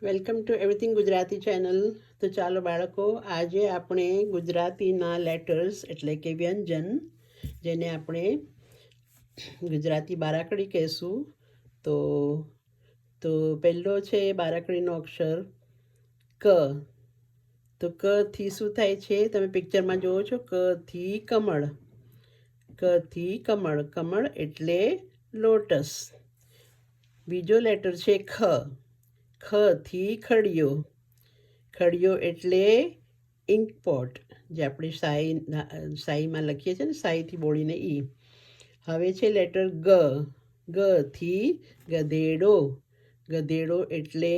Welcome to everything Gujarati channel. તો ચાલો બાળકો, આજે આપણે ગુજરાતીના લેટર્સ એટલે કે વ્યંજન, જેને આપણે ગુજરાતી બારાકડી કહેશું. તો તો પહેલો છે બારાકડીનો અક્ષર ક. તો ક થી શું થાય છે? તમે પિક્ચરમાં જુઓ છો, ક થી કમળ. ક થી કમળ. કમળ એટલે લોટસ. બીજો લેટર છે ખ. ખ થી ખડિયો. ખડિયો એટલે ઇન્કપોટ, જે આપણે શાહીમાં લખીએ છીએ ને, શાહીથી બોલીને ઈ. હવે છે લેટર ગ. ગ થી ગધેડો. ગધેડો એટલે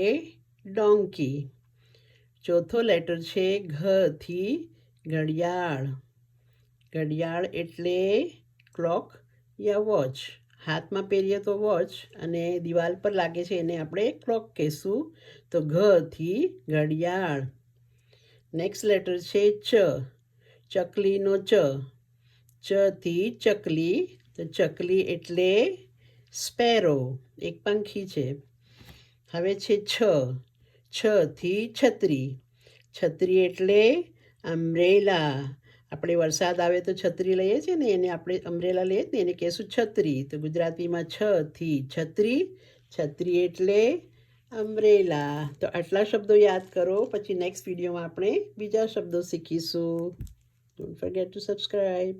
ડોંકી. ચોથો લેટર છે ઘ થી ઘડિયાળ. ઘડિયાળ એટલે ક્લોક યા વોચ. હાથમાં પહેરીએ તો વોચ, અને દિવાલ પર લાગે છે એને આપણે ક્લોક કહેશું. તો ઘ થી ઘડિયાળ. નેક્સ્ટ લેટર છે ચ. ચકલીનો ચ. ચ થી ચકલી. તો ચકલી એટલે સ્પેરો, એક પંખી છે. હવે છે છ. છ થી છત્રી. છત્રી એટલે અમ્બ્રેલા. આપણે વરસાદ આવે તો છત્રી લઈએ છીએ ને, એને આપણે અમ્બ્રેલા લઈએ ને, એને કહેશું છત્રી. તો ગુજરાતીમાં છ થી છત્રી. છત્રી એટલે અમ્બ્રેલા. તો આટલા શબ્દો યાદ કરો, પછી નેક્સ્ટ વિડીયોમાં આપણે બીજા શબ્દો શીખીશું. Don't forget two subscribe.